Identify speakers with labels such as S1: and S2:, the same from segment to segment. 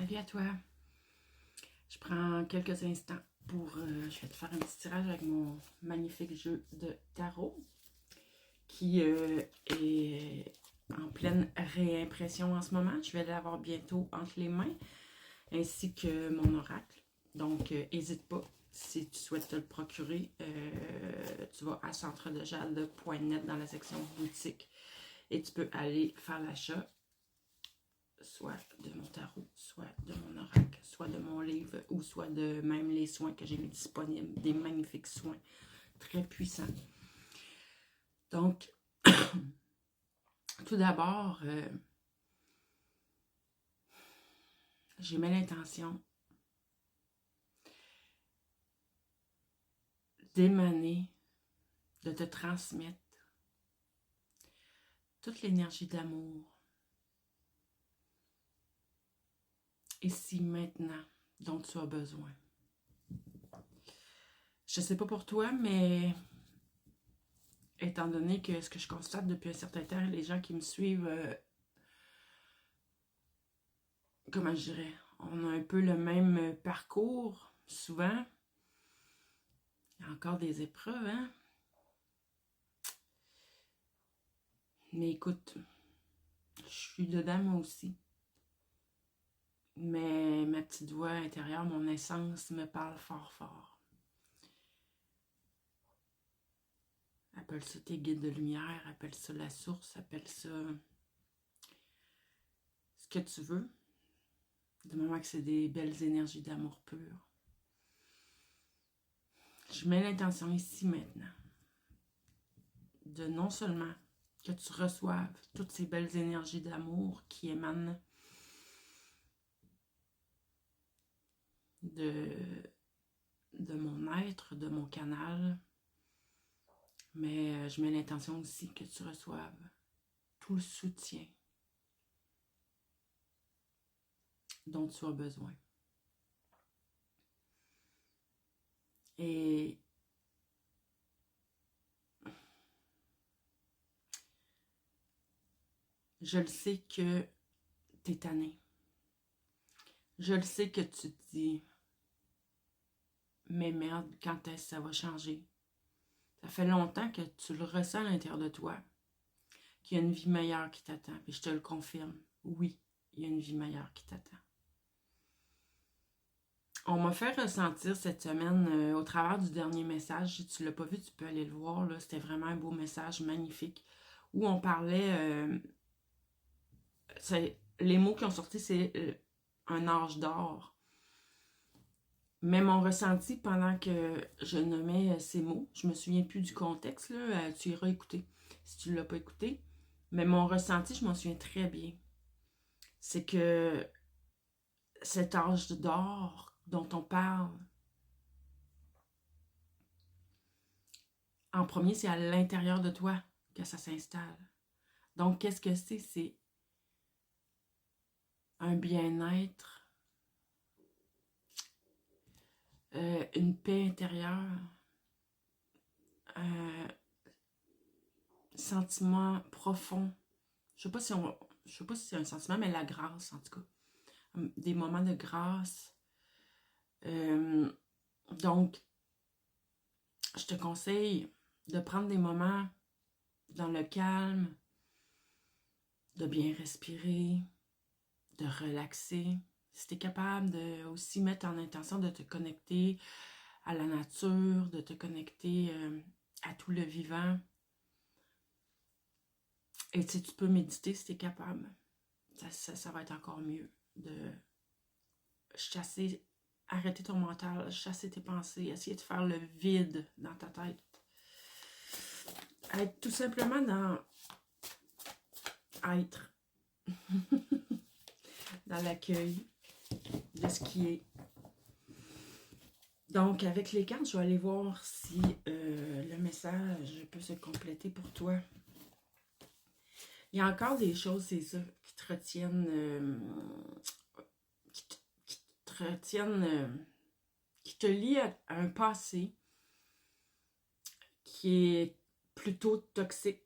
S1: Salut à toi. Je prends quelques instants pour... je vais te faire un petit tirage avec mon magnifique jeu de tarot qui est en pleine réimpression en ce moment. Je vais l'avoir bientôt entre les mains, ainsi que mon oracle. Donc, n'hésite pas. Si tu souhaites te le procurer, tu vas à centredejade.net dans la section boutique et tu peux aller faire l'achat soit de mon tarot, soit de mon oracle, soit de mon livre, ou soit de même les soins que j'ai mis disponibles, des magnifiques soins, très puissants. Donc, tout d'abord, j'ai mis l'intention d'émaner, de te transmettre toute l'énergie d'amour, ici, maintenant, dont tu as besoin. Je ne sais pas pour toi, mais étant donné que ce que je constate depuis un certain temps, les gens qui me suivent, comment je dirais, on a un peu le même parcours, souvent. Il y a encore des épreuves, hein? Mais écoute, je suis dedans moi aussi. Mais ma petite voix intérieure, mon essence me parle fort fort. Appelle ça tes guides de lumière, appelle ça la source, appelle ça ce que tu veux. Du moment que c'est des belles énergies d'amour pur. Je mets l'intention ici maintenant de non seulement que tu reçoives toutes ces belles énergies d'amour qui émanent de mon être, de mon canal, mais je mets l'intention aussi que tu reçoives tout le soutien dont tu as besoin. Et je le sais que tu es tanné. Je le sais que tu te dis, mais merde, quand est-ce que ça va changer? Ça fait longtemps que tu le ressens à l'intérieur de toi, qu'il y a une vie meilleure qui t'attend. Et je te le confirme, oui, il y a une vie meilleure qui t'attend. On m'a fait ressentir cette semaine, au travers du dernier message, si tu ne l'as pas vu, tu peux aller le voir, c'était vraiment un beau message, magnifique, où on parlait, les mots qui ont sorti, c'est un âge d'or. Mais mon ressenti pendant que je nommais ces mots, je me souviens plus du contexte, là, tu iras écouter si tu ne l'as pas écouté, mais mon ressenti, je m'en souviens très bien. C'est que cet âge d'or dont on parle, en premier, c'est à l'intérieur de toi que ça s'installe. Donc, qu'est-ce que c'est? C'est un bien-être, une paix intérieure, un sentiment profond. Je sais pas si c'est un sentiment, mais la grâce, en tout cas. Des moments de grâce. Donc, je te conseille de prendre des moments dans le calme, de bien respirer, de relaxer. Si tu es capable de aussi mettre en intention de te connecter à la nature, de te connecter à tout le vivant. Et si tu peux méditer, si tu es capable, ça va être encore mieux. De chasser, arrêter ton mental, chasser tes pensées, essayer de faire le vide dans ta tête. Être tout simplement dans être. Dans l'accueil de ce qui est. Donc, avec les cartes, je vais aller voir si le message peut se compléter pour toi. Il y a encore des choses, c'est ça, qui te retiennent, qui te lient à un passé qui est plutôt toxique.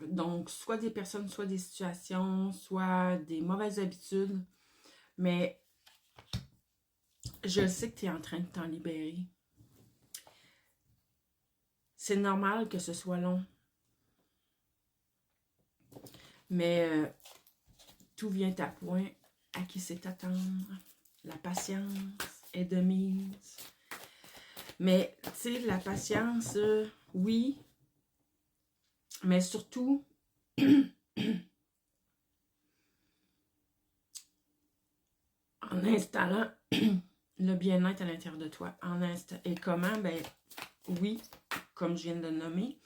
S1: Donc, soit des personnes, soit des situations, soit des mauvaises habitudes. Mais Je sais que tu es en train de t'en libérer. C'est normal que ce soit long. Mais tout vient à point. À qui c'est attendre. La patience est de mise. Mais, tu sais, la patience, oui. Mais surtout, en installant le bien-être à l'intérieur de toi. Et comment? Ben, oui, comme je viens de le nommer,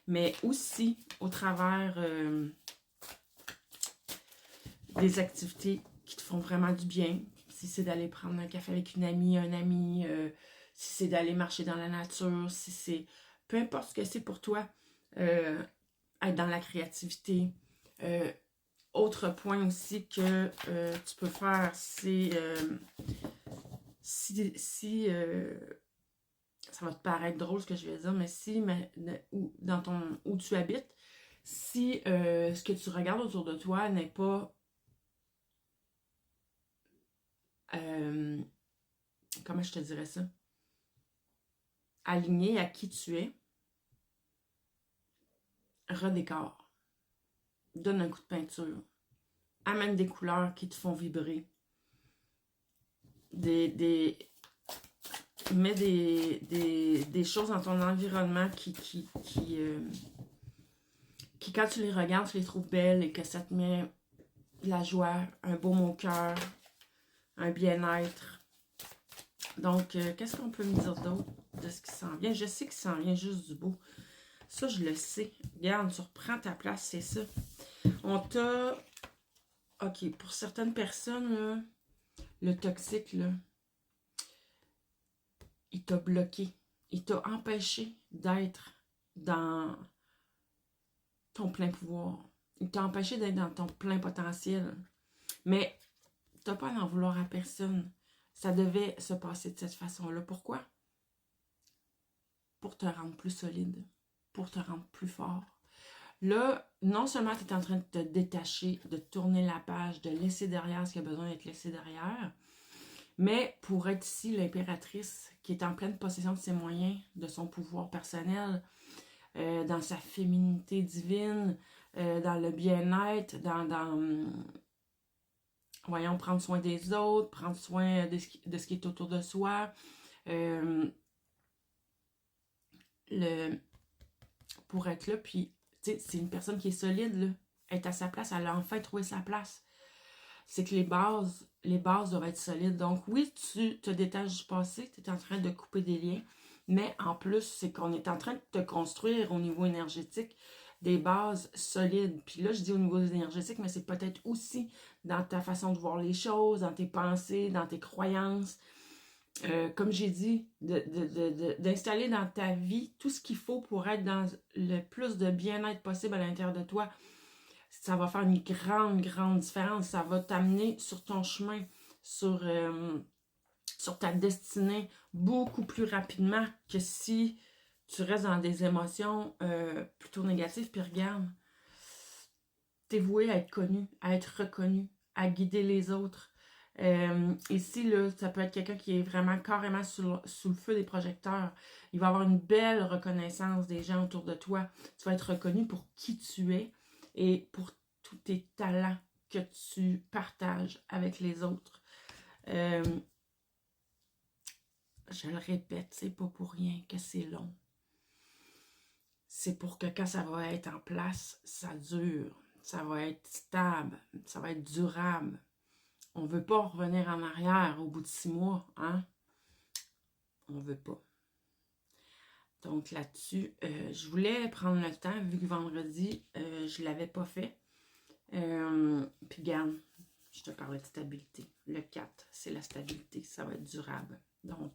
S1: mais aussi au travers des activités qui te font vraiment du bien. Si c'est d'aller prendre un café avec une amie, un ami, si c'est d'aller marcher dans la nature, si c'est... Peu importe ce que c'est pour toi, être dans la créativité. Autre point aussi que tu peux faire, c'est... si ça va te paraître drôle ce que je vais dire, mais si où tu habites, si ce que tu regardes autour de toi n'est pas comment je te dirais ça, aligné à qui tu es, redécore. Donne un coup de peinture. Amène des couleurs qui te font vibrer. Mets des choses dans ton environnement qui quand tu les regardes, tu les trouves belles et que ça te met de la joie, un baume au cœur, un bien-être. Donc, qu'est-ce qu'on peut me dire d'autre de ce qui s'en vient? Je sais qu'il s'en vient juste du beau. Ça, je le sais. Regarde, tu reprends ta place, c'est ça. On t'a... OK, pour certaines personnes, là, le toxique, là, il t'a bloqué. Il t'a empêché d'être dans ton plein pouvoir. Il t'a empêché d'être dans ton plein potentiel. Mais t'as pas à en vouloir à personne. Ça devait se passer de cette façon-là. Pourquoi? Pour te rendre plus solide. Pour te rendre plus fort. Là, non seulement tu es en train de te détacher, de tourner la page, de laisser derrière ce qui a besoin d'être laissé derrière, mais pour être ici l'impératrice qui est en pleine possession de ses moyens, de son pouvoir personnel, dans sa féminité divine, dans le bien-être, voyons, prendre soin des autres, prendre soin de ce qui est autour de soi, pour être là, puis c'est une personne qui est solide, là. Elle est à sa place, elle a enfin trouvé sa place. C'est que les bases doivent être solides. Donc oui, tu te détaches du passé, tu es en train de couper des liens, mais en plus, c'est qu'on est en train de te construire au niveau énergétique des bases solides. Puis là, je dis au niveau énergétique, mais c'est peut-être aussi dans ta façon de voir les choses, dans tes pensées, dans tes croyances. Comme j'ai dit, d'installer dans ta vie tout ce qu'il faut pour être dans le plus de bien-être possible à l'intérieur de toi. Ça va faire une grande, grande différence. Ça va t'amener sur ton chemin, sur ta destinée beaucoup plus rapidement que si tu restes dans des émotions plutôt négatives. Puis regarde, t'es voué à être connu, à être reconnu, à guider les autres. Ici, là, ça peut être quelqu'un qui est vraiment carrément sous le feu des projecteurs. Il va avoir une belle reconnaissance des gens autour de toi. Tu vas être reconnu pour qui tu es et pour tous tes talents que tu partages avec les autres. Je le répète, c'est pas pour rien que c'est long. C'est pour que quand ça va être en place, ça dure. Ça va être stable, ça va être durable. On ne veut pas revenir en arrière au bout de 6 mois, hein? On ne veut pas. Donc là-dessus, je voulais prendre le temps, vu que vendredi, je ne l'avais pas fait. Puis regarde, je te parlais de stabilité. Le 4, c'est la stabilité, ça va être durable. Donc,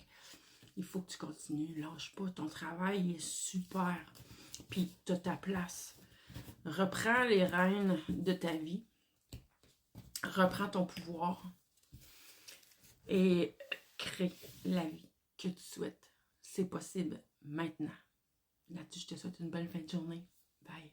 S1: il faut que tu continues, lâche pas. Ton travail est super. Puis tu as ta place. Reprends les rênes de ta vie. Reprends ton pouvoir. Et crée la vie que tu souhaites. C'est possible maintenant. Là-dessus, je te souhaite une bonne fin de journée. Bye.